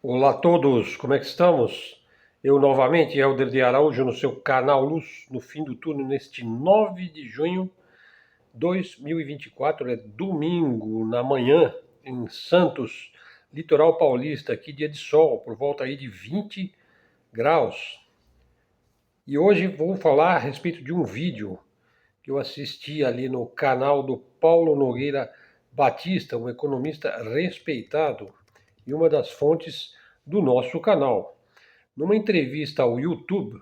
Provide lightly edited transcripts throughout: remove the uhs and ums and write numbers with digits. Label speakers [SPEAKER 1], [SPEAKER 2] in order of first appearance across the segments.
[SPEAKER 1] Olá a todos, como é que estamos? Eu novamente, Helder de Araújo, no seu canal Luz, no fim do turno, neste 9 de junho de 2024, é domingo, na manhã, em Santos, litoral paulista, aqui dia de sol, por volta aí de 20 graus. E hoje vou falar a respeito de um vídeo que eu assisti ali no canal do Paulo Nogueira Batista, um economista respeitado e uma das fontes do nosso canal. Numa entrevista ao YouTube,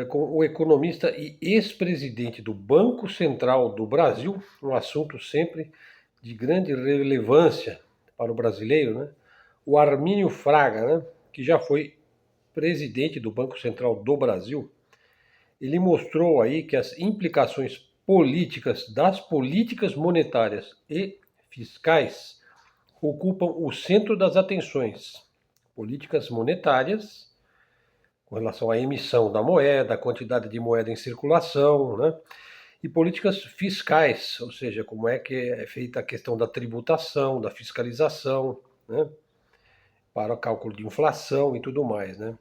[SPEAKER 1] com o economista e ex-presidente do Banco Central do Brasil, um assunto sempre de grande relevância para o brasileiro, né? O Armínio Fraga, né? Que já foi presidente do Banco Central do Brasil. Ele mostrou aí que as implicações políticas das políticas monetárias e fiscais ocupam o centro das atenções. Políticas monetárias com relação à emissão da moeda, a quantidade de moeda em circulação, né? E políticas fiscais, ou seja, como é que é feita a questão da tributação, da fiscalização, né? Para o cálculo de inflação e tudo mais, né?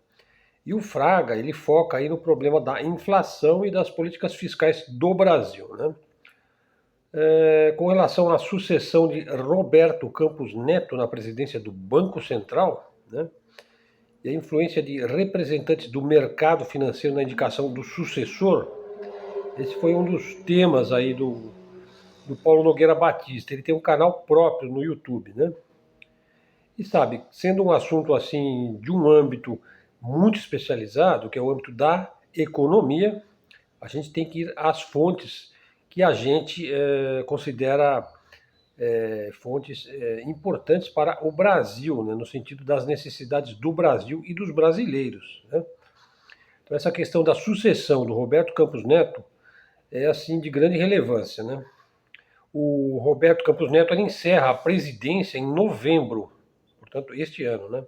[SPEAKER 1] E o Fraga, ele foca aí no problema da inflação e das políticas fiscais do Brasil, né? Com relação à sucessão de Roberto Campos Neto na presidência do Banco Central, né? E a influência de representantes do mercado financeiro na indicação do sucessor, esse foi um dos temas aí do Paulo Nogueira Batista. Ele tem um canal próprio no YouTube, né? E sabe, sendo um assunto assim de um âmbito muito especializado, que é o âmbito da economia, a gente tem que ir às fontes que a gente considera fontes importantes para o Brasil, né, no sentido das necessidades do Brasil e dos brasileiros, né? Então essa questão da sucessão do Roberto Campos Neto é assim de grande relevância, né? O Roberto Campos Neto ele encerra a presidência em novembro, portanto este ano, né?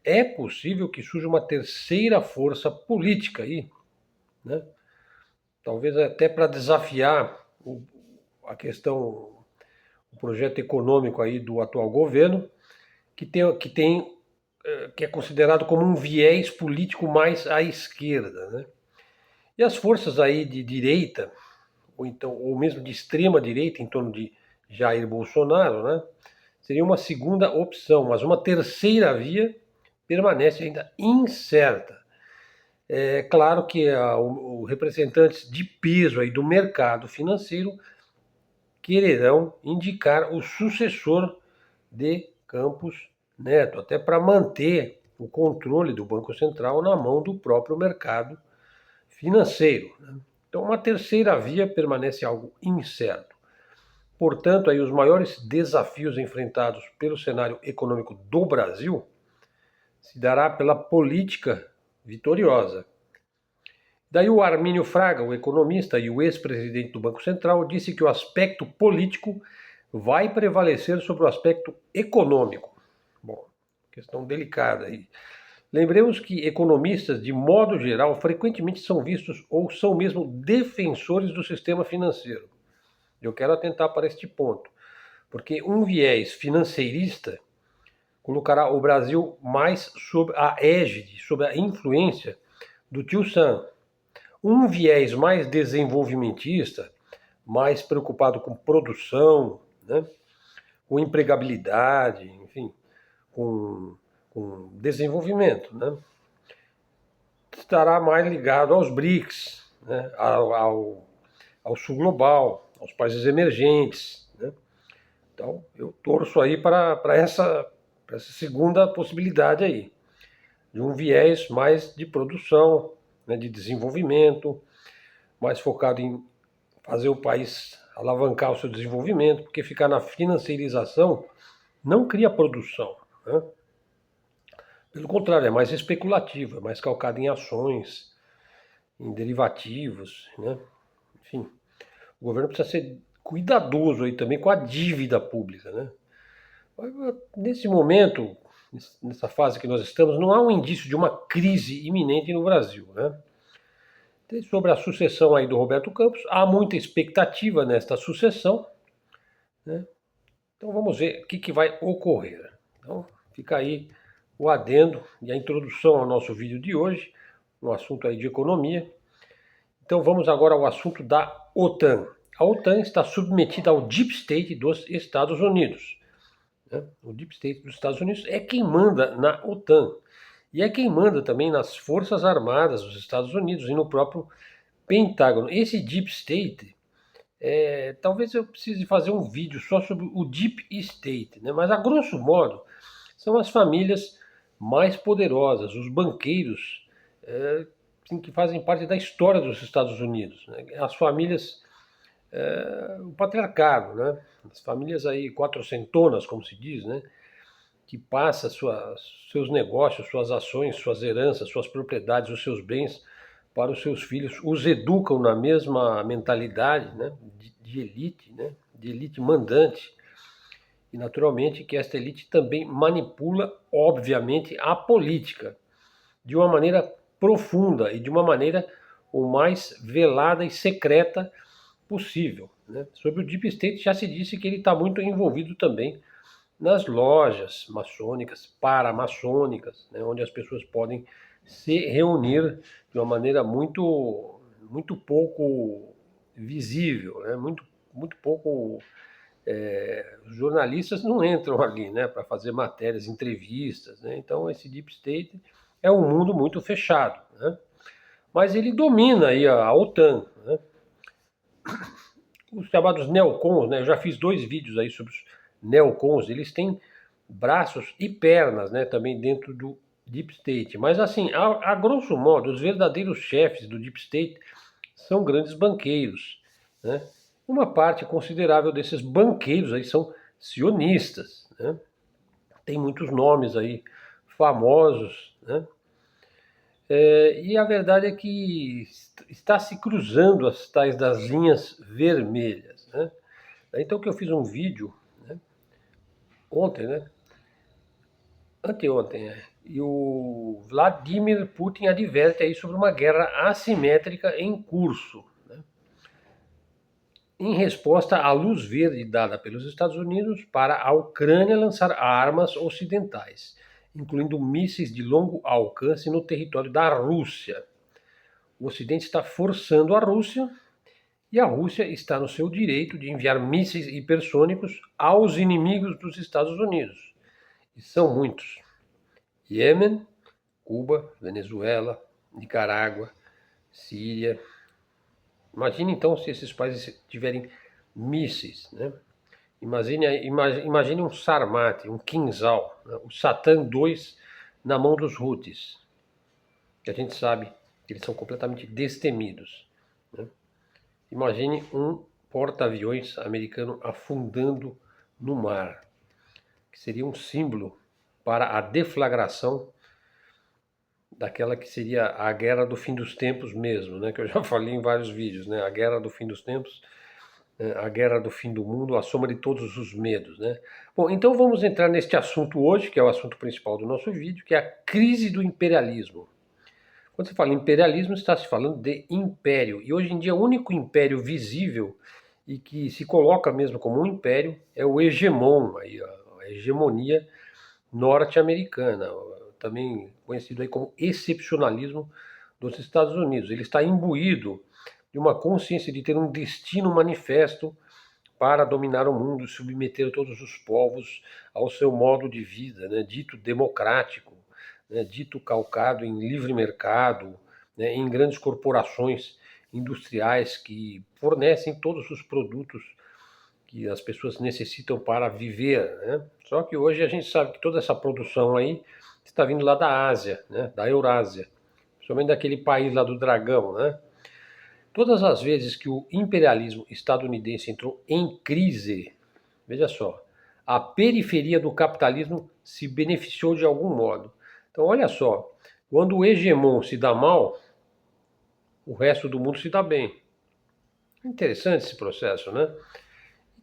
[SPEAKER 1] É possível que surja uma terceira força política aí, né? Talvez até para desafiar a questão, o projeto econômico aí do atual governo, que é considerado como um viés político mais à esquerda, né? E as forças aí de direita, ou mesmo de extrema direita, em torno de Jair Bolsonaro, né? Seria uma segunda opção, mas uma terceira via permanece ainda incerta. É claro que os representantes de peso aí do mercado financeiro quererão indicar o sucessor de Campos Neto, até para manter o controle do Banco Central na mão do próprio mercado financeiro, né? Então, uma terceira via permanece algo incerto. Portanto, aí os maiores desafios enfrentados pelo cenário econômico do Brasil se dará pela política vitoriosa. Daí o Armínio Fraga, o economista e o ex-presidente do Banco Central, disse que o aspecto político vai prevalecer sobre o aspecto econômico. Bom, questão delicada aí. Lembremos que economistas, de modo geral, frequentemente são vistos ou são mesmo defensores do sistema financeiro. Eu quero atentar para este ponto, porque um viés financeirista colocará o Brasil mais sob a égide, sob a influência do tio Sam. Um viés mais desenvolvimentista, mais preocupado com produção, né, com empregabilidade, enfim, com desenvolvimento, né, estará mais ligado aos BRICS, né, ao sul global, aos países emergentes, né? Então, eu torço aí para essa segunda possibilidade aí, de um viés mais de produção, né, de desenvolvimento, mais focado em fazer o país alavancar o seu desenvolvimento, porque ficar na financiarização não cria produção, né? Pelo contrário, é mais especulativo, é mais calcado em ações, em derivativos, né? Enfim, o governo precisa ser cuidadoso aí também com a dívida pública, né? Nesse momento, nessa fase que nós estamos, não há um indício de uma crise iminente no Brasil, né? Sobre a sucessão aí do Roberto Campos, há muita expectativa nesta sucessão, né? Então vamos ver o que vai ocorrer. Então, Fica aí o adendo e a introdução ao nosso vídeo de hoje, um assunto aí de economia. Então vamos agora ao assunto da OTAN. A OTAN está submetida ao Deep State dos Estados Unidos. O Deep State dos Estados Unidos é quem manda na OTAN. E é quem manda também nas Forças Armadas dos Estados Unidos e no próprio Pentágono. Esse Deep State, talvez eu precise fazer um vídeo só sobre o Deep State, né? Mas a grosso modo são as famílias mais poderosas, os banqueiros que fazem parte da história dos Estados Unidos, né? As famílias, o patriarcado, né? As famílias aí quatrocentonas, como se diz, né? Que passa seus negócios, suas ações, suas heranças, suas propriedades, os seus bens para os seus filhos, os educam na mesma mentalidade, né, de elite, né, de elite mandante. E naturalmente que esta elite também manipula, obviamente, a política de uma maneira profunda e de uma maneira o mais velada e secreta possível, né? Sobre o Deep State já se disse que ele está muito envolvido também nas lojas maçônicas, paramaçônicas, né, onde as pessoas podem se reunir de uma maneira muito pouco visível, né, muito pouco. Os jornalistas não entram ali, né, para fazer matérias, entrevistas, né, então esse Deep State é um mundo muito fechado, né, mas ele domina aí a OTAN, né, os chamados neocons, né, eu já fiz 2 vídeos aí sobre os neocons, eles têm braços e pernas, né, também dentro do Deep State. Mas assim, a grosso modo, os verdadeiros chefes do Deep State são grandes banqueiros, né? Uma parte considerável desses banqueiros aí são sionistas, né? Tem muitos nomes aí famosos, né? E a verdade é que está se cruzando as tais das linhas vermelhas, né? Então que eu fiz um vídeo, né, ontem, né? Anteontem, e o Vladimir Putin adverte aí sobre uma guerra assimétrica em curso, né, em resposta à luz verde dada pelos Estados Unidos para a Ucrânia lançar armas ocidentais, incluindo mísseis de longo alcance no território da Rússia. O Ocidente está forçando a Rússia e a Rússia está no seu direito de enviar mísseis hipersônicos aos inimigos dos Estados Unidos. E são muitos. Iêmen, Cuba, Venezuela, Nicarágua, Síria. Imagine então se esses países tiverem mísseis, né? Imagine um Sarmat, um Kinzhal, né? O Satan 2 na mão dos Houthis, que a gente sabe que eles são completamente destemidos, né? Imagine um porta-aviões americano afundando no mar, que seria um símbolo para a deflagração daquela que seria a guerra do fim dos tempos mesmo, né? Que eu já falei em vários vídeos, né? A guerra do fim dos tempos, a guerra do fim do mundo, a soma de todos os medos, né? Bom, então vamos entrar neste assunto hoje, que é o assunto principal do nosso vídeo, que é a crise do imperialismo. Quando você fala imperialismo, está se falando de império. E hoje em dia o único império visível e que se coloca mesmo como um império é o hegemon, a hegemonia norte-americana, também conhecido aí como excepcionalismo dos Estados Unidos. Ele está imbuído de uma consciência de ter um destino manifesto para dominar o mundo, submeter todos os povos ao seu modo de vida, né, dito democrático, né, dito calcado em livre mercado, né, em grandes corporações industriais que fornecem todos os produtos que as pessoas necessitam para viver, né? Só que hoje a gente sabe que toda essa produção aí está vindo lá da Ásia, né? Da Eurásia, principalmente daquele país lá do dragão, né? Todas as vezes que o imperialismo estadunidense entrou em crise, veja só, a periferia do capitalismo se beneficiou de algum modo. Então olha só, quando o hegemon se dá mal, o resto do mundo se dá bem. Interessante esse processo, né?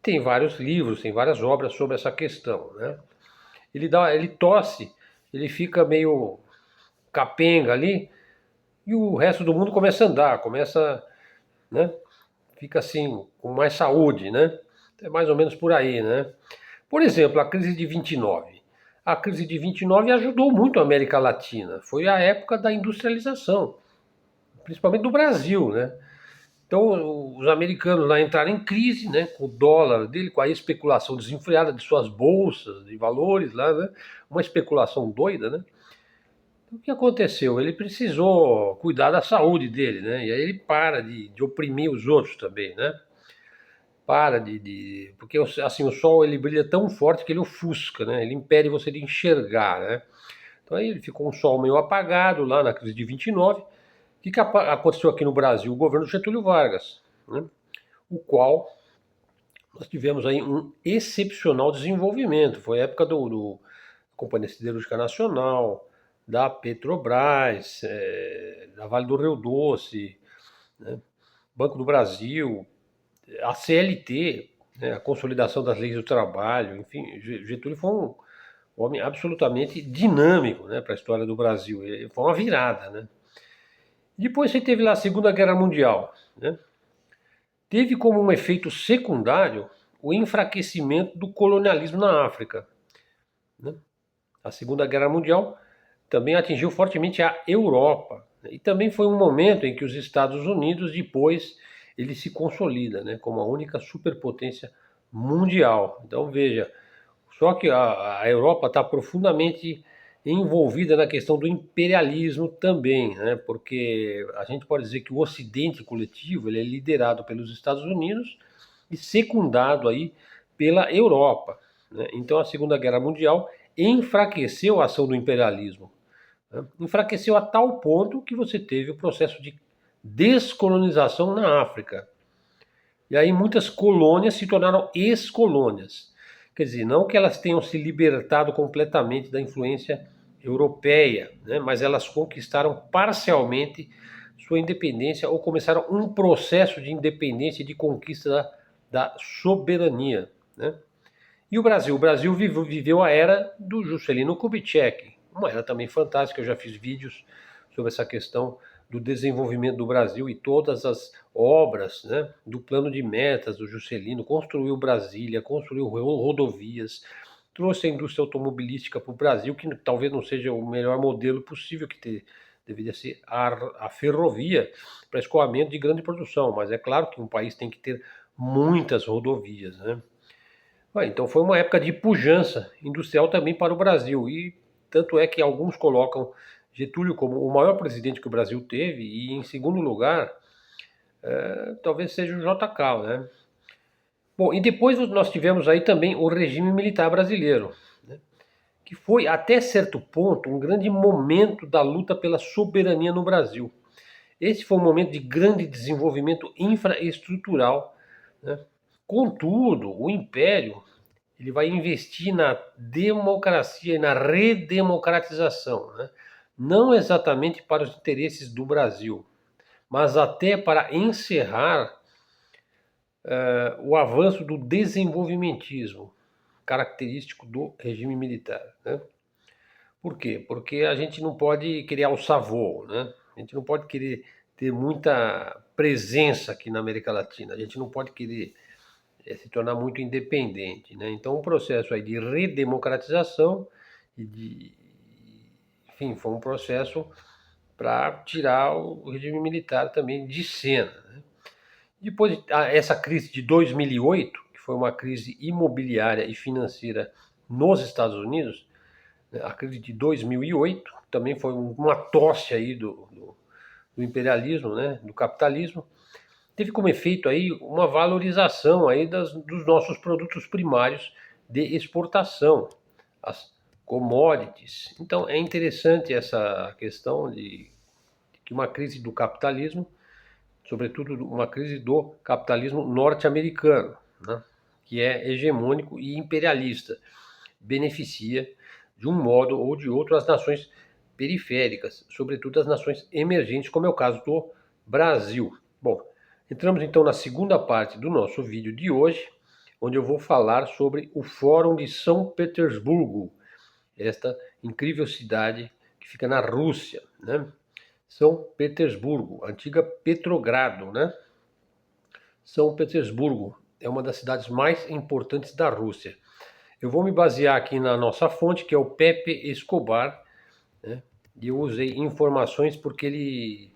[SPEAKER 1] Tem vários livros, tem várias obras sobre essa questão, né? Ele tosse, ele fica meio capenga ali, e o resto do mundo começa a andar, né? Fica assim, com mais saúde, né? É mais ou menos por aí, né? Por exemplo, a crise de 29. A crise de 29 ajudou muito a América Latina. Foi a época da industrialização, principalmente do Brasil, né? Então, os americanos lá entraram em crise, né, com o dólar dele, com a especulação desenfreada de suas bolsas de valores lá, né? Uma especulação doida, né? Então, o que aconteceu? Ele precisou cuidar da saúde dele, né? E aí ele para de oprimir os outros também, né? Para porque assim, o sol ele brilha tão forte que ele ofusca, né? Ele impede você de enxergar, né? Então aí ele ficou um sol meio apagado lá na crise de 29. O que aconteceu aqui no Brasil? O governo Getúlio Vargas, né? O qual nós tivemos aí um excepcional desenvolvimento. Foi a época do Companhia Siderúrgica Nacional, da Petrobras, da Vale do Rio Doce, né? Banco do Brasil, a CLT, né? A consolidação das leis do trabalho, enfim, Getúlio foi um homem absolutamente dinâmico, né, para a história do Brasil. Foi uma virada, né? Depois você teve lá a Segunda Guerra Mundial, né? Teve como um efeito secundário o enfraquecimento do colonialismo na África, né? A Segunda Guerra Mundial também atingiu fortemente a Europa, né? E também foi um momento em que os Estados Unidos depois ele se consolida, né, como a única superpotência mundial. Então veja, só que a Europa está profundamente envolvida na questão do imperialismo também, né? Porque a gente pode dizer que o Ocidente coletivo ele é liderado pelos Estados Unidos e secundado aí pela Europa, né? Então a Segunda Guerra Mundial enfraqueceu a ação do imperialismo, né? Enfraqueceu a tal ponto que você teve o processo de descolonização na África. E aí muitas colônias se tornaram ex-colônias. Quer dizer, não que elas tenham se libertado completamente da influência europeia, né? Mas elas conquistaram parcialmente sua independência ou começaram um processo de independência e de conquista da soberania, né? E o Brasil? O Brasil viveu a era do Juscelino Kubitschek, uma era também fantástica. Eu já fiz vídeos sobre essa questão do desenvolvimento do Brasil e todas as obras, né, do plano de metas do Juscelino. Construiu Brasília, construiu rodovias, trouxe a indústria automobilística para o Brasil, que talvez não seja o melhor modelo possível, deveria ser a ferrovia para escoamento de grande produção, mas é claro que um país tem que ter muitas rodovias, né? Então foi uma época de pujança industrial também para o Brasil, e tanto é que alguns colocam Getúlio como o maior presidente que o Brasil teve, e em segundo lugar, talvez seja o JK, né? Bom, e depois nós tivemos aí também o regime militar brasileiro, né? Que foi até certo ponto um grande momento da luta pela soberania no Brasil. Esse foi um momento de grande desenvolvimento infraestrutural, né? Contudo, o Império ele vai investir na democracia e na redemocratização, né? Não exatamente para os interesses do Brasil, mas até para encerrar o avanço do desenvolvimentismo, característico do regime militar, né? Por quê? Porque a gente não pode querer alçar voo, né? A gente não pode querer ter muita presença aqui na América Latina, a gente não pode querer se tornar muito independente, né? Então, um processo aí de redemocratização enfim, foi um processo para tirar o regime militar também de cena, né? Depois, essa crise de 2008, que foi uma crise imobiliária e financeira nos Estados Unidos, né? A crise de 2008 também foi uma tosse aí do imperialismo, né? Do capitalismo. Teve como efeito aí uma valorização aí dos nossos produtos primários de exportação, as commodities. Então é interessante essa questão de que uma crise do capitalismo, sobretudo uma crise do capitalismo norte-americano, né, que é hegemônico e imperialista, beneficia de um modo ou de outro as nações periféricas, sobretudo as nações emergentes, como é o caso do Brasil. Bom, entramos então na segunda parte do nosso vídeo de hoje, onde eu vou falar sobre o Fórum de São Petersburgo, esta incrível cidade que fica na Rússia, né? São Petersburgo, antiga Petrogrado, né? São Petersburgo é uma das cidades mais importantes da Rússia. Eu vou me basear aqui na nossa fonte, que é o Pepe Escobar, né? E eu usei informações porque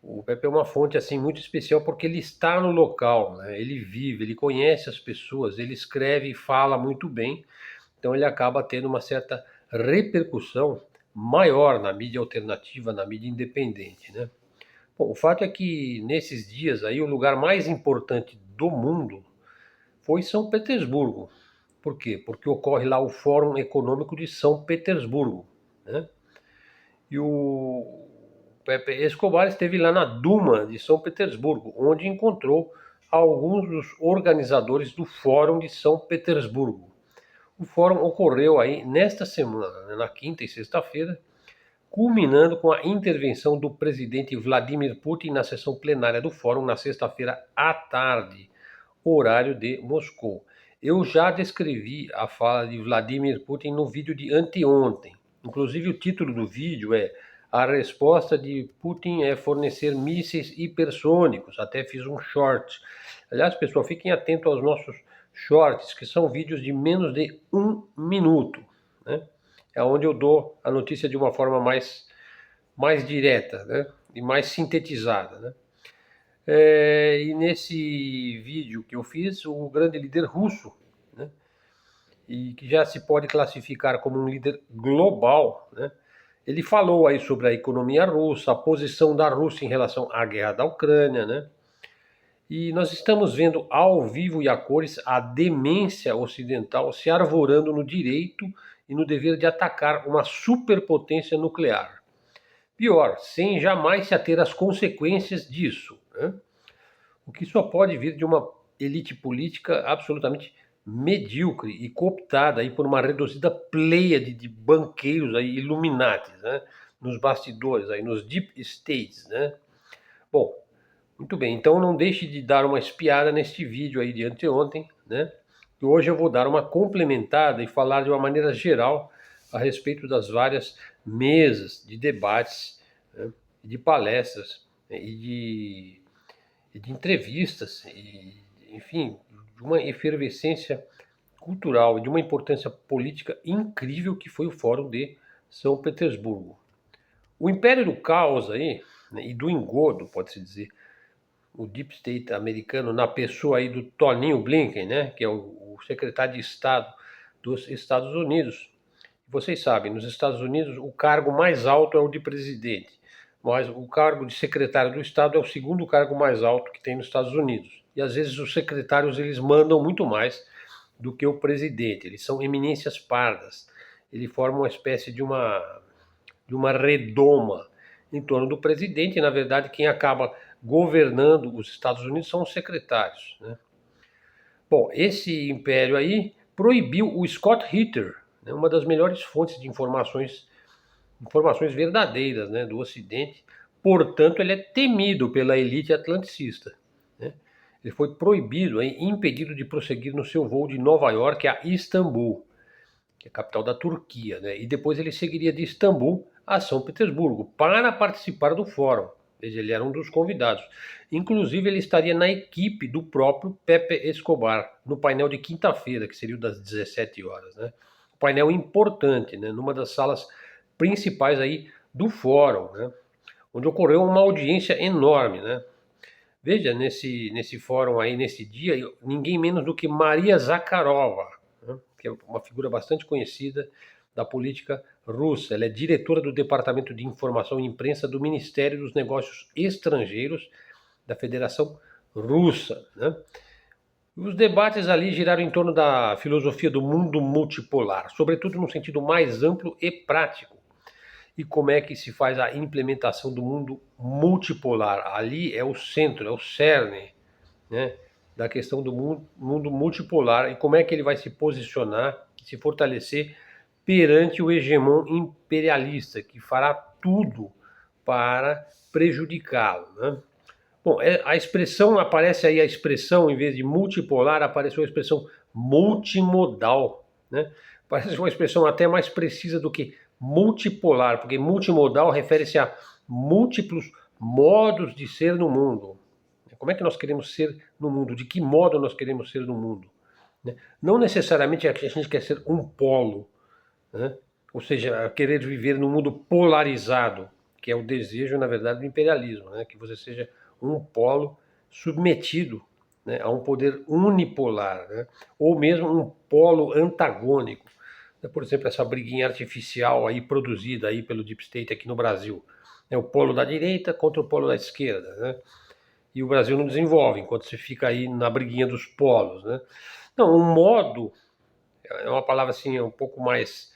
[SPEAKER 1] o Pepe é uma fonte assim muito especial porque ele está no local, né? Ele vive, ele conhece as pessoas, ele escreve e fala muito bem, então ele acaba tendo uma certa repercussão maior na mídia alternativa, na mídia independente, né? Bom, o fato é que nesses dias aí o lugar mais importante do mundo foi São Petersburgo. Por quê? Porque ocorre lá o Fórum Econômico de São Petersburgo, né? E o Pepe Escobar esteve lá na Duma de São Petersburgo, onde encontrou alguns dos organizadores do Fórum de São Petersburgo. O fórum ocorreu aí nesta semana, né, na quinta e sexta-feira, culminando com a intervenção do presidente Vladimir Putin na sessão plenária do fórum na sexta-feira à tarde, horário de Moscou. Eu já descrevi a fala de Vladimir Putin no vídeo de anteontem. Inclusive o título do vídeo é "A resposta de Putin é fornecer mísseis hipersônicos". Até fiz um short. Aliás, pessoal, fiquem atentos aos nossos shorts, que são vídeos de menos de 1 minuto, né? É onde eu dou a notícia de uma forma mais direta, né? E mais sintetizada, né? E nesse vídeo que eu fiz, o grande líder russo, né, e que já se pode classificar como um líder global, né, ele falou aí sobre a economia russa, a posição da Rússia em relação à guerra da Ucrânia, né, e nós estamos vendo ao vivo e a cores a demência ocidental se arvorando no direito e no dever de atacar uma superpotência nuclear. Pior, sem jamais se ater às consequências disso, né? O que só pode vir de uma elite política absolutamente medíocre e cooptada aí por uma reduzida pleiade de banqueiros aí iluminatis, né, nos bastidores aí, nos deep states, né? Bom, muito bem, então não deixe de dar uma espiada neste vídeo aí de anteontem, né? E hoje eu vou dar uma complementada e falar de uma maneira geral a respeito das várias mesas de debates, né, de palestras, né, e de entrevistas, e, enfim, de uma efervescência cultural e de uma importância política incrível que foi o Fórum de São Petersburgo. O Império do Caos aí, né, e do engodo, pode-se dizer, o Deep State americano, na pessoa aí do Toninho Blinken, né, que é o secretário de Estado dos Estados Unidos. Vocês sabem, nos Estados Unidos o cargo mais alto é o de presidente, mas o cargo de secretário do Estado é o segundo cargo mais alto que tem nos Estados Unidos. E às vezes os secretários eles mandam muito mais do que o presidente, eles são eminências pardas, ele forma uma espécie de uma redoma em torno do presidente, e na verdade quem acaba governando os Estados Unidos são os secretários, né? Bom, esse império aí proibiu o Scott Ritter, né, uma das melhores fontes de informações verdadeiras, né, do Ocidente. Portanto, ele é temido pela elite atlanticista, né? Ele foi proibido, impedido de prosseguir no seu voo de Nova York a Istambul, que é a capital da Turquia, né? E depois ele seguiria de Istambul a São Petersburgo para participar do fórum. Veja, ele era um dos convidados. Inclusive, ele estaria na equipe do próprio Pepe Escobar, no painel de quinta-feira, que seria o das 17 horas, né? Um painel importante, né? Numa das salas principais aí do fórum, né? Onde ocorreu uma audiência enorme, né? Veja, nesse fórum aí, nesse dia, ninguém menos do que Maria Zakharova, né, que é uma figura bastante conhecida da política russa. Ela é diretora do Departamento de Informação e Imprensa do Ministério dos Negócios Estrangeiros da Federação Russa, né? Os debates ali giraram em torno da filosofia do mundo multipolar, sobretudo no sentido mais amplo e prático. E como é que se faz a implementação do mundo multipolar? Ali é o centro, é o cerne, né, da questão do mundo multipolar e como é que ele vai se posicionar, se fortalecer perante o hegemon imperialista, que fará tudo para prejudicá-lo, né? Bom, a expressão, aparece aí a expressão, em vez de multipolar, apareceu a expressão multimodal, né? Parece uma expressão até mais precisa do que multipolar, porque multimodal refere-se a múltiplos modos de ser no mundo. Como é que nós queremos ser no mundo? De que modo nós queremos ser no mundo? né? Não necessariamente a gente quer ser um polo, né? Ou seja, querer viver num mundo polarizado, que é o desejo, na verdade, do imperialismo, né? Que você seja um polo submetido, né, a um poder unipolar, né? Ou mesmo um polo antagônico. Por exemplo, essa briguinha artificial aí produzida aí pelo Deep State aqui no Brasil. É o polo da direita contra o polo da esquerda, né? E o Brasil não desenvolve, enquanto você fica aí na briguinha dos polos, né? Não, um modo é uma palavra assim, um pouco mais,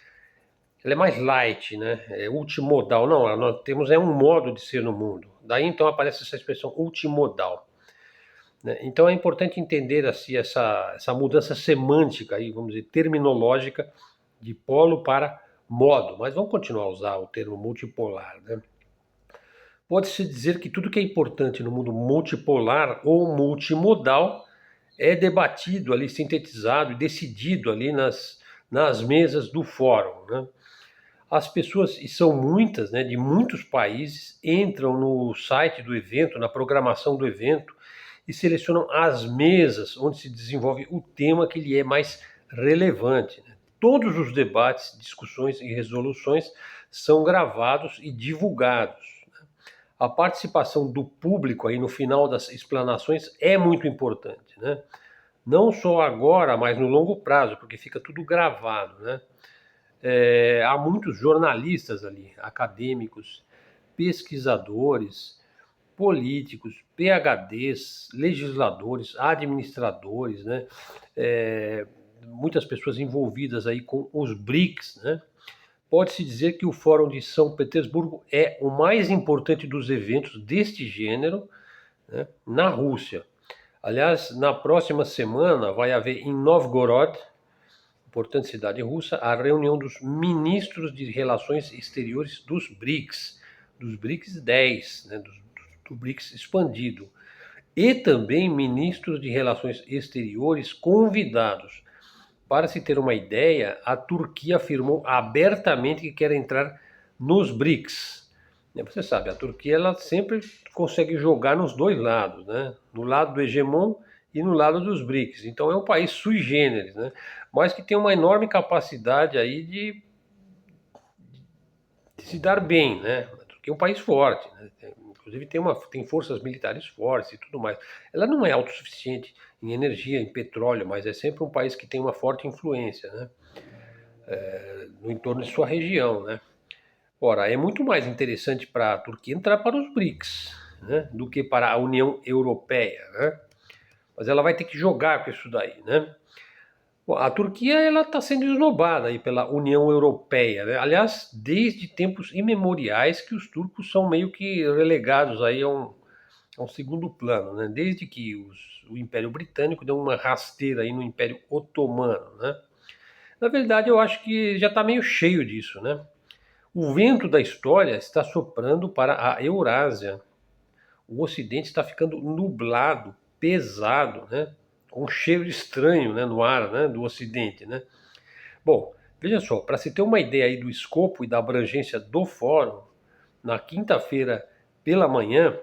[SPEAKER 1] ela é mais light, né? É ultimodal. Não, nós temos um modo de ser no mundo. Daí então aparece essa expressão ultimodal, né? Então é importante entender assim essa mudança semântica aí, vamos dizer, terminológica de polo para modo. Mas vamos continuar a usar o termo multipolar, né? Pode-se dizer que tudo que é importante no mundo multipolar ou multimodal é debatido ali, sintetizado e decidido ali nas mesas do fórum, né? As pessoas, e são muitas, né, de muitos países, entram no site do evento, na programação do evento, e selecionam as mesas onde se desenvolve o tema que lhe é mais relevante, né? Todos os debates, discussões e resoluções são gravados e divulgados. A participação do público aí no final das explanações é muito importante, né? Não só agora, mas no longo prazo, porque fica tudo gravado, né? Há muitos jornalistas ali, acadêmicos, pesquisadores, políticos, PhDs, legisladores, administradores, né? Muitas pessoas envolvidas aí com os BRICS, né? Pode-se dizer que o Fórum de São Petersburgo é o mais importante dos eventos deste gênero, né, na Rússia. Aliás, na próxima semana vai haver em Novgorod, importante cidade russa, a reunião dos ministros de relações exteriores dos BRICS 10, né, do BRICS expandido, e também ministros de relações exteriores convidados. Para se ter uma ideia, a Turquia afirmou abertamente que quer entrar nos BRICS. Você sabe, a Turquia ela sempre consegue jogar nos dois lados, né? No lado do hegemon e no lado dos BRICS. Então é um país sui generis, né? Mas que tem uma enorme capacidade aí de se dar bem, né? A Turquia é um país forte, né? Inclusive tem forças militares fortes e tudo mais. Ela não é autossuficiente em energia, em petróleo, mas é sempre um país que tem uma forte influência, né? No entorno de sua região, né? Ora, é muito mais interessante para a Turquia entrar para os BRICS, né, do que para a União Europeia, né? Mas ela vai ter que jogar com isso daí, né? Bom, a Turquia ela está sendo esnobada aí pela União Europeia, né? Aliás, desde tempos imemoriais que os turcos são meio que relegados aí a um segundo plano, né? Desde que o Império Britânico deu uma rasteira aí no Império Otomano, né? Na verdade, eu acho que já está meio cheio disso, né? O vento da história está soprando para a Eurásia. O Ocidente está ficando nublado, pesado, né? Com um cheiro estranho, né, no ar, né, do Ocidente, né? Bom, veja só, para se ter uma ideia aí do escopo e da abrangência do fórum, na quinta-feira pela manhã,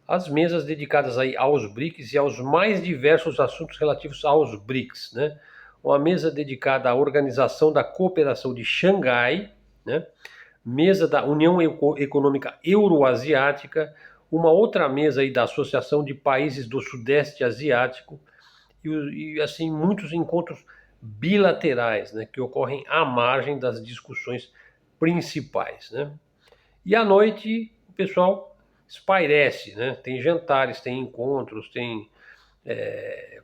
[SPEAKER 1] as mesas dedicadas aí aos BRICS e aos mais diversos assuntos relativos aos BRICS, né? Uma mesa dedicada à Organização da Cooperação de Xangai, né? Mesa da União Econômica Euroasiática, uma outra mesa aí da Associação de Países do Sudeste Asiático e assim muitos encontros bilaterais, né, que ocorrem à margem das discussões principais, né? E à noite o pessoal espairece, né? Tem jantares, tem encontros, tem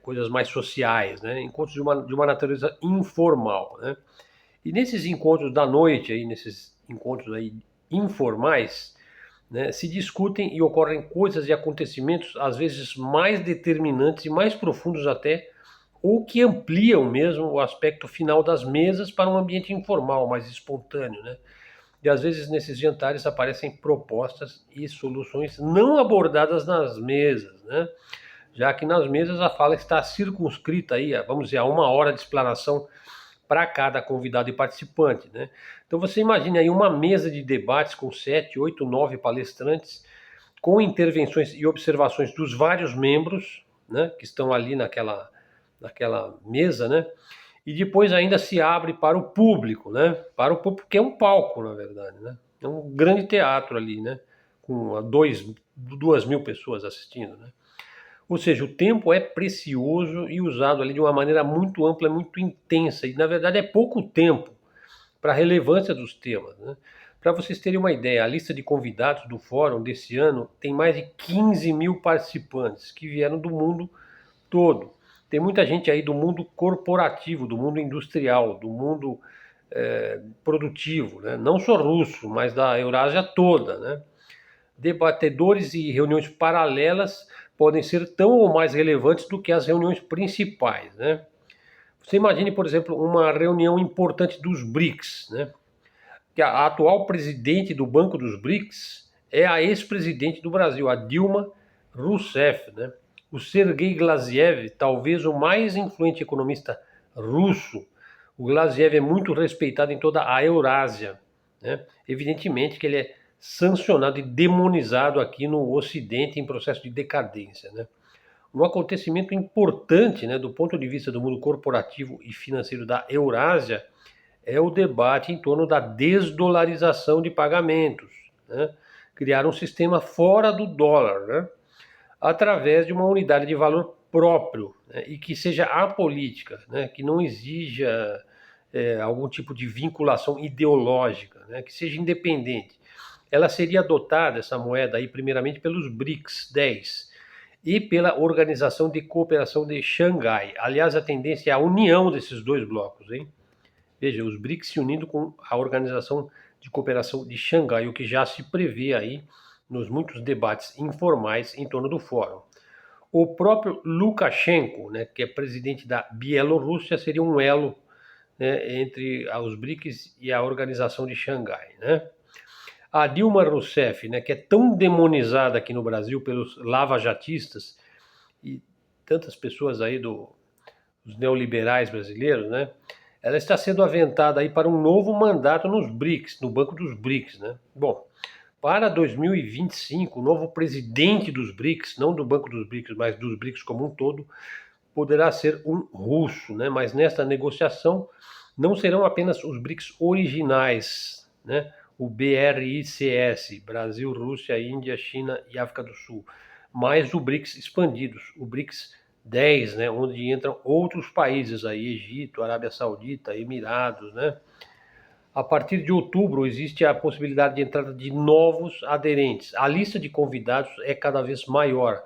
[SPEAKER 1] coisas mais sociais, né? Encontros de uma natureza informal, né? E nesses encontros da noite, aí, nesses encontros aí informais, né, se discutem e ocorrem coisas e acontecimentos às vezes mais determinantes e mais profundos até, ou que ampliam mesmo o aspecto final das mesas para um ambiente informal, mais espontâneo, né? E às vezes nesses jantares aparecem propostas e soluções não abordadas nas mesas, né? Já que nas mesas a fala está circunscrita aí, vamos dizer, a 1 hora de explanação para cada convidado e participante, né? Então você imagine aí uma mesa de debates com 7, 8, 9 palestrantes, com intervenções e observações dos vários membros, né, que estão ali naquela mesa, né? E depois ainda se abre para o público, né? Para o público, que é um palco, na verdade, né? É um grande teatro ali, né? Com 2.000 pessoas assistindo, né? Ou seja, o tempo é precioso e usado ali de uma maneira muito ampla, muito intensa. E, na verdade, é pouco tempo para a relevância dos temas, né? Para vocês terem uma ideia, a lista de convidados do fórum desse ano tem mais de 15.000 participantes que vieram do mundo todo. Tem muita gente aí do mundo corporativo, do mundo industrial, do mundo produtivo, né? Não só russo, mas da Eurásia toda, né? Debatedores e reuniões paralelas podem ser tão ou mais relevantes do que as reuniões principais, né? Você imagine, por exemplo, uma reunião importante dos BRICS, né? Que a atual presidente do Banco dos BRICS é a ex-presidente do Brasil, a Dilma Rousseff, né? O Sergei Glaziev, talvez o mais influente economista russo. O Glaziev é muito respeitado em toda a Eurásia, né? Evidentemente que ele é sancionado e demonizado aqui no Ocidente em processo de decadência, né? Um acontecimento importante, né, do ponto de vista do mundo corporativo e financeiro da Eurásia é o debate em torno da desdolarização de pagamentos, né? Criar um sistema fora do dólar, né? Através de uma unidade de valor próprio, né? E que seja apolítica, né? Que não exija algum tipo de vinculação ideológica, né? Que seja independente. Ela seria adotada, essa moeda aí, primeiramente pelos BRICS 10 e pela Organização de Cooperação de Xangai. Aliás, a tendência é a união desses dois blocos, hein? Veja, os BRICS se unindo com a Organização de Cooperação de Xangai, o que já se prevê aí nos muitos debates informais em torno do fórum. O próprio Lukashenko, né, que é presidente da Bielorrússia, seria um elo, né, entre os BRICS e a Organização de Xangai, né? A Dilma Rousseff, né, que é tão demonizada aqui no Brasil pelos lavajatistas e tantas pessoas aí dos neoliberais brasileiros, né? Ela está sendo aventada aí para um novo mandato nos BRICS, no Banco dos BRICS, né? Bom, para 2025, o novo presidente dos BRICS, não do Banco dos BRICS, mas dos BRICS como um todo, poderá ser um russo, né? Mas nesta negociação não serão apenas os BRICS originais, né? O BRICS, Brasil, Rússia, Índia, China e África do Sul, mas o BRICS expandidos, o BRICS 10, né, onde entram outros países aí, Egito, Arábia Saudita, Emirados, né? A partir de outubro existe a possibilidade de entrada de novos aderentes. A lista de convidados é cada vez maior.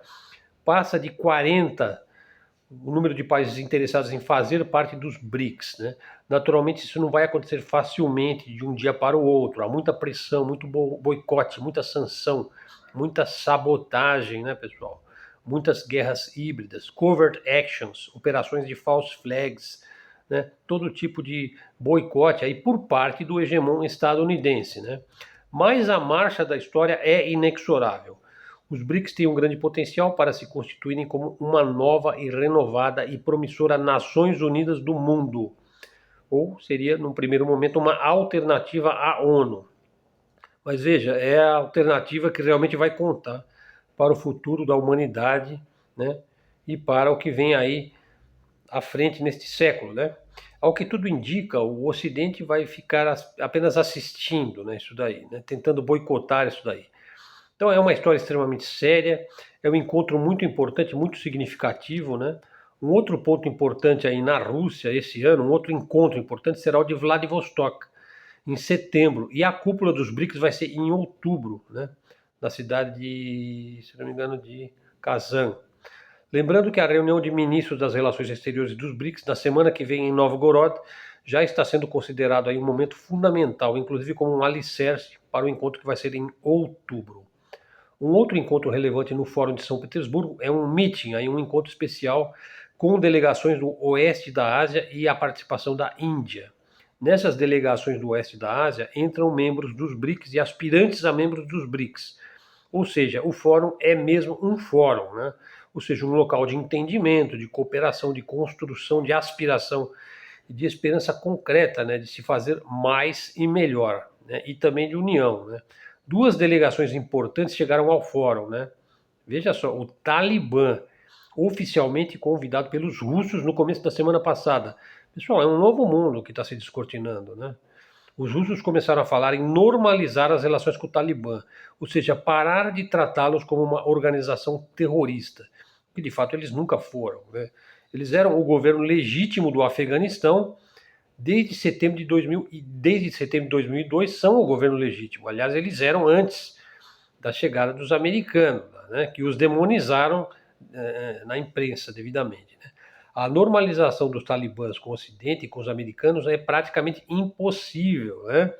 [SPEAKER 1] Passa de 40 o número de países interessados em fazer parte dos BRICS, né? Naturalmente isso não vai acontecer facilmente de um dia para o outro. Há muita pressão, muito boicote, muita sanção, muita sabotagem, né, pessoal? Muitas guerras híbridas, covert actions, operações de false flags, né? Todo tipo de boicote aí por parte do hegemon estadunidense, né? Mas a marcha da história é inexorável. Os BRICS têm um grande potencial para se constituírem como uma nova e renovada e promissora Nações Unidas do mundo, ou seria, num primeiro momento, uma alternativa à ONU. Mas veja, é a alternativa que realmente vai contar para o futuro da humanidade, né? E para o que vem aí à frente neste século, né? Ao que tudo indica, o Ocidente vai ficar apenas assistindo, né, isso daí, né? Tentando boicotar isso daí. Então é uma história extremamente séria, é um encontro muito importante, muito significativo, né? Um outro ponto importante aí na Rússia esse ano, um outro encontro importante será o de Vladivostok, em setembro. E a cúpula dos BRICS vai ser em outubro, né? Na cidade de, se não me engano, de Kazan. Lembrando que a reunião de ministros das relações exteriores dos BRICS, na semana que vem em Novgorod, já está sendo considerado aí um momento fundamental, inclusive como um alicerce para o encontro que vai ser em outubro. Um outro encontro relevante no Fórum de São Petersburgo é um meeting, aí um encontro especial com delegações do Oeste da Ásia e a participação da Índia. Nessas delegações do Oeste da Ásia entram membros dos BRICS e aspirantes a membros dos BRICS. Ou seja, o fórum é mesmo um fórum, né? Ou seja, um local de entendimento, de cooperação, de construção, de aspiração e de esperança concreta, né? De se fazer mais e melhor, né? E também de união, né? Duas delegações importantes chegaram ao fórum, né? Veja só, o Talibã, oficialmente convidado pelos russos no começo da semana passada. Pessoal, é um novo mundo que está se descortinando, né? Os russos começaram a falar em normalizar as relações com o Talibã, ou seja, parar de tratá-los como uma organização terrorista, que de fato eles nunca foram, né? Eles eram o governo legítimo do Afeganistão desde setembro de 2000 e desde setembro de 2002 são o governo legítimo. Aliás, eles eram antes da chegada dos americanos, né, que os demonizaram na imprensa devidamente. Né? A normalização dos talibãs com o Ocidente e com os americanos é praticamente impossível. Né?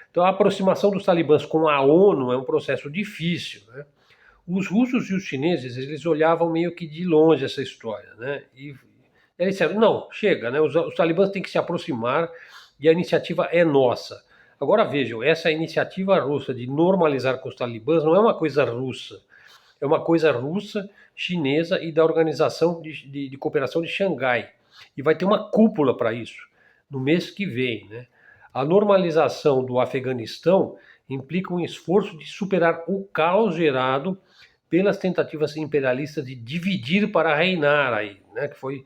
[SPEAKER 1] Então, a aproximação dos talibãs com a ONU é um processo difícil. Né? Os russos e os chineses, eles olhavam meio que de longe essa história, né? E eles disseram, não, chega, né? Os talibãs têm que se aproximar e a iniciativa é nossa. Agora vejam, essa iniciativa russa de normalizar com os talibãs não é uma coisa russa, é uma coisa russa, chinesa e da Organização de Cooperação de Xangai. E vai ter uma cúpula para isso no mês que vem, né? A normalização do Afeganistão implica um esforço de superar o caos gerado pelas tentativas imperialistas de dividir para reinar aí, né? Que foi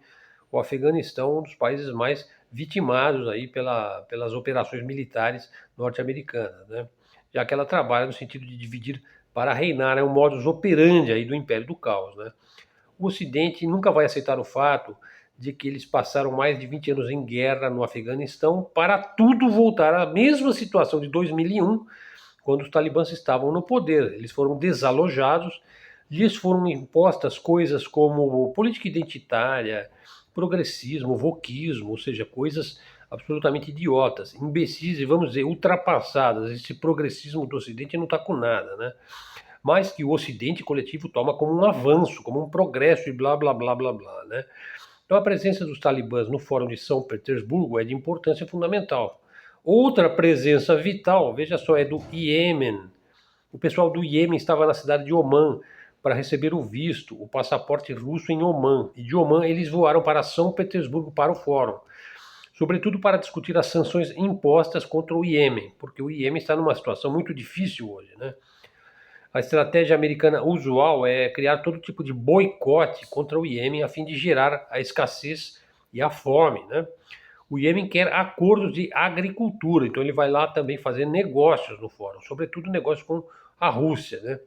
[SPEAKER 1] o Afeganistão um dos países mais vitimados aí pelas operações militares norte-americanas, né? Já que ela trabalha no sentido de dividir para reinar, é um modus operandi aí do Império do Caos, né? O Ocidente nunca vai aceitar o fato de que eles passaram mais de 20 anos em guerra no Afeganistão para tudo voltar à mesma situação de 2001, quando os talibãs estavam no poder. Eles foram desalojados, lhes foram impostas coisas como política identitária, progressismo, wokismo, ou seja, coisas absolutamente idiotas, imbecis e, vamos dizer, ultrapassadas. Esse progressismo do Ocidente não está com nada, né? Mas que o Ocidente coletivo toma como um avanço, como um progresso e blá, blá, blá, blá, blá, né? Então a presença dos talibãs no Fórum de São Petersburgo é de importância fundamental. Outra presença vital, veja só, é do Iêmen. O pessoal do Iêmen estava na cidade de Omã para receber o visto, o passaporte russo em Omã. E de Omã eles voaram para São Petersburgo para o Fórum, sobretudo para discutir as sanções impostas contra o Iêmen, porque o Iêmen está numa situação muito difícil hoje, né? A estratégia americana usual é criar todo tipo de boicote contra o Iêmen a fim de gerar a escassez e a fome, né? O Iêmen quer acordos de agricultura, então ele vai lá também fazer negócios no fórum, sobretudo negócios com a Rússia, né?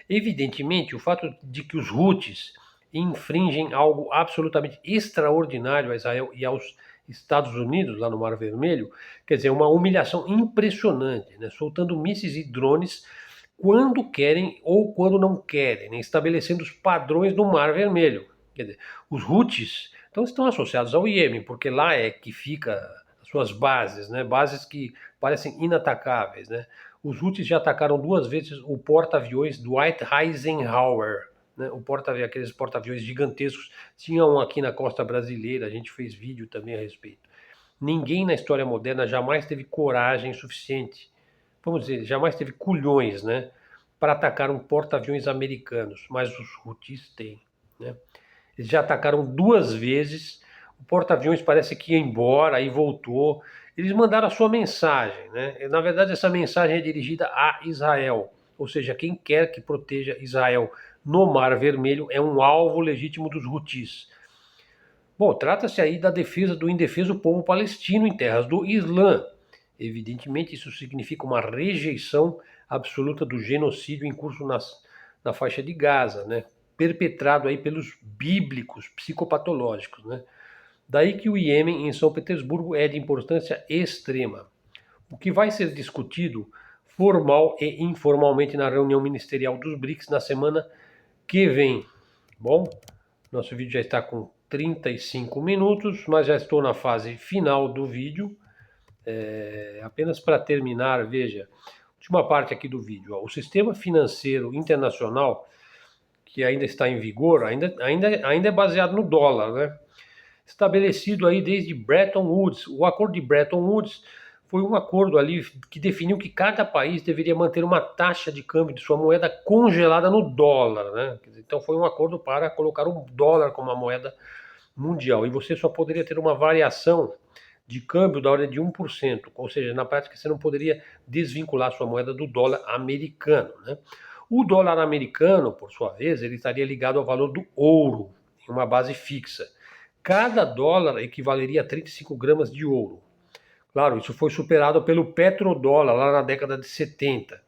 [SPEAKER 1] Evidentemente, o fato de que os Houthis infringem algo absolutamente extraordinário a Israel e aos Estados Unidos, lá no Mar Vermelho, quer dizer, uma humilhação impressionante, né? Soltando mísseis e drones quando querem ou quando não querem, né? Estabelecendo os padrões do Mar Vermelho. Quer dizer, os Houthis então estão associados ao Iêmen, porque lá é que fica as suas bases, né? Bases que parecem inatacáveis, né? Os Houthis já atacaram 2 vezes o porta-aviões Dwight Eisenhower, né? Aqueles porta-aviões gigantescos, tinha um aqui na costa brasileira, a gente fez vídeo também a respeito. Ninguém na história moderna jamais teve coragem suficiente, vamos dizer, jamais teve culhões, né, para atacar um porta-aviões americanos, mas os Houthis têm, né? Eles já atacaram 2 vezes, o porta-aviões parece que ia embora, aí voltou. Eles mandaram a sua mensagem, né? Na verdade, essa mensagem é dirigida a Israel, ou seja, quem quer que proteja Israel no Mar Vermelho é um alvo legítimo dos Houthis. Bom, trata-se aí da defesa do indefeso povo palestino em terras do Islã. Evidentemente, isso significa uma rejeição absoluta do genocídio em curso na faixa de Gaza, né? Perpetrado aí pelos bíblicos psicopatológicos, né? Daí que o Iêmen em São Petersburgo é de importância extrema. O que vai ser discutido formal e informalmente na reunião ministerial dos BRICS na semana que vem. Bom, nosso vídeo já está com 35 minutos, mas já estou na fase final do vídeo. Apenas para terminar, veja, última parte aqui do vídeo. Ó, o sistema financeiro internacional que ainda está em vigor, ainda é baseado no dólar, né? Estabelecido aí desde Bretton Woods. O acordo de Bretton Woods foi um acordo ali que definiu que cada país deveria manter uma taxa de câmbio de sua moeda congelada no dólar, né? Então foi um acordo para colocar o dólar como a moeda mundial. E você só poderia ter uma variação de câmbio da ordem de 1%, ou seja, na prática você não poderia desvincular sua moeda do dólar americano, né? O dólar americano, por sua vez, ele estaria ligado ao valor do ouro. em uma base fixa. Cada dólar equivaleria a 35 gramas de ouro. Claro, isso foi superado pelo petrodólar lá na década de 70.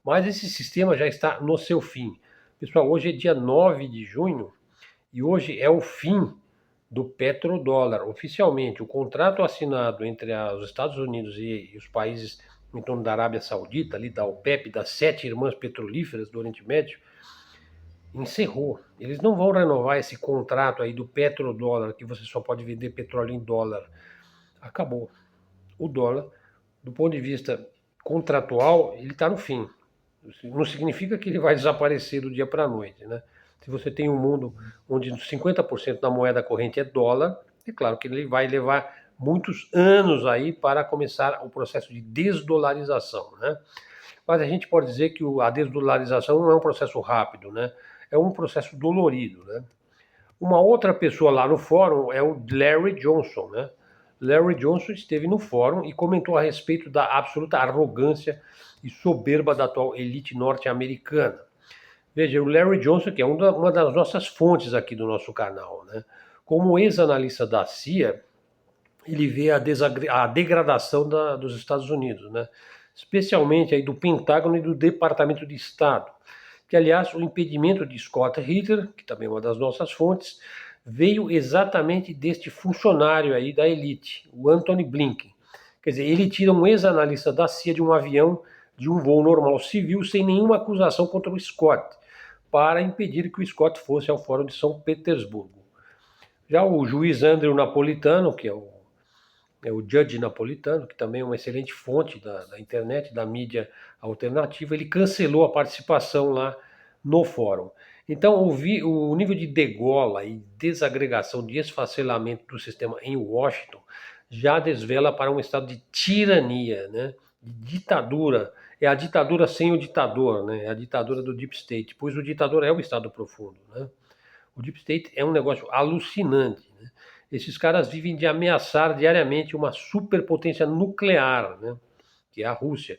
[SPEAKER 1] Mas esse sistema já está no seu fim. Pessoal, hoje é dia 9 de junho e hoje é o fim do petrodólar. Oficialmente, o contrato assinado entre os Estados Unidos e os países em torno da Arábia Saudita, ali da OPEP, das 7 irmãs petrolíferas do Oriente Médio, encerrou. Eles não vão renovar esse contrato aí do petrodólar, que você só pode vender petróleo em dólar. Acabou. O dólar, do ponto de vista contratual, ele está no fim. Não significa que ele vai desaparecer do dia para a noite, né? Se você tem um mundo onde 50% da moeda corrente é dólar, é claro que ele vai levar muitos anos aí para começar o processo de desdolarização, né? Mas a gente pode dizer que a desdolarização não é um processo rápido, né? É um processo dolorido, né? Uma outra pessoa lá no fórum é o Larry Johnson, né? Larry Johnson esteve no fórum e comentou a respeito da absoluta arrogância e soberba da atual elite norte-americana. Veja, o Larry Johnson, que é uma das nossas fontes aqui do nosso canal, né? Como ex-analista da CIA, ele vê a degradação dos Estados Unidos, né? Especialmente aí do Pentágono e do Departamento de Estado. Que, aliás, o impedimento de Scott Ritter, que também é uma das nossas fontes, veio exatamente deste funcionário aí da elite, o Anthony Blinken. Quer dizer, ele tira um ex-analista da CIA de um avião, de um voo normal civil, sem nenhuma acusação contra o Scott, para impedir que o Scott fosse ao Fórum de São Petersburgo. Já o juiz Andrew Napolitano, que é o Judge Napolitano, que também é uma excelente fonte da internet, da mídia alternativa, ele cancelou a participação lá no fórum. Então, o nível de degola e desagregação, de esfacelamento do sistema em Washington já desvela para um estado de tirania, né? De ditadura. É a ditadura sem o ditador, né? É a ditadura do Deep State, pois o ditador é o Estado profundo, né? O Deep State é um negócio alucinante, né? Esses caras vivem de ameaçar diariamente uma superpotência nuclear, né? Que é a Rússia,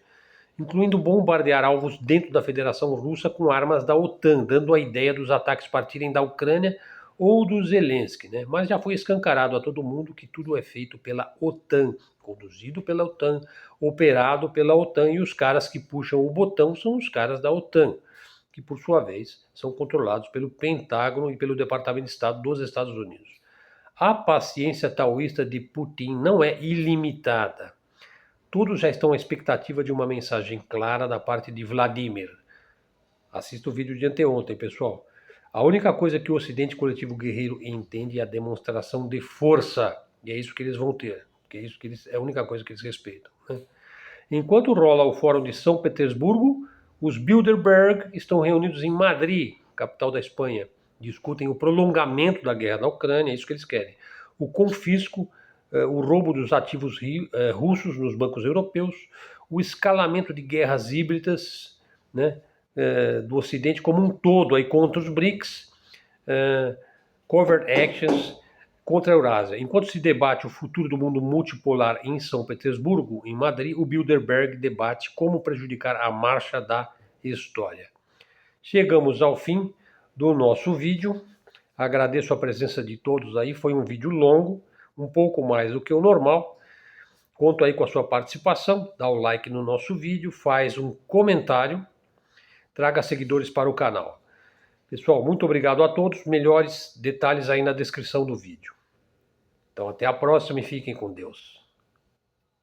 [SPEAKER 1] incluindo bombardear alvos dentro da Federação Russa com armas da OTAN, dando a ideia dos ataques partirem da Ucrânia ou do Zelensky, né? Mas já foi escancarado a todo mundo que tudo é feito pela OTAN, conduzido pela OTAN, operado pela OTAN, e os caras que puxam o botão são os caras da OTAN, que por sua vez são controlados pelo Pentágono e pelo Departamento de Estado dos Estados Unidos. A paciência taoísta de Putin não é ilimitada. Todos já estão à expectativa de uma mensagem clara da parte de Vladimir. Assista o vídeo de anteontem, pessoal. A única coisa que o Ocidente Coletivo Guerreiro entende é a demonstração de força. E é isso que eles vão ter. É a única coisa que eles respeitam, né? Enquanto rola o Fórum de São Petersburgo, os Bilderberg estão reunidos em Madrid, capital da Espanha. Discutem o prolongamento da guerra na Ucrânia, é isso que eles querem. O confisco, o roubo dos ativos russos nos bancos europeus, o escalamento de guerras híbridas, né, do Ocidente como um todo aí contra os BRICS, covert actions contra a Eurásia. Enquanto se debate o futuro do mundo multipolar em São Petersburgo, em Madrid, o Bilderberg debate como prejudicar a marcha da história. Chegamos ao fim do nosso vídeo. Agradeço a presença de todos aí. Foi um vídeo longo, um pouco mais do que o normal. Conto aí com a sua participação. Dá o like no nosso vídeo, faz um comentário, traga seguidores para o canal. Pessoal, muito obrigado a todos. Melhores detalhes aí na descrição do vídeo. Então até a próxima e fiquem com Deus.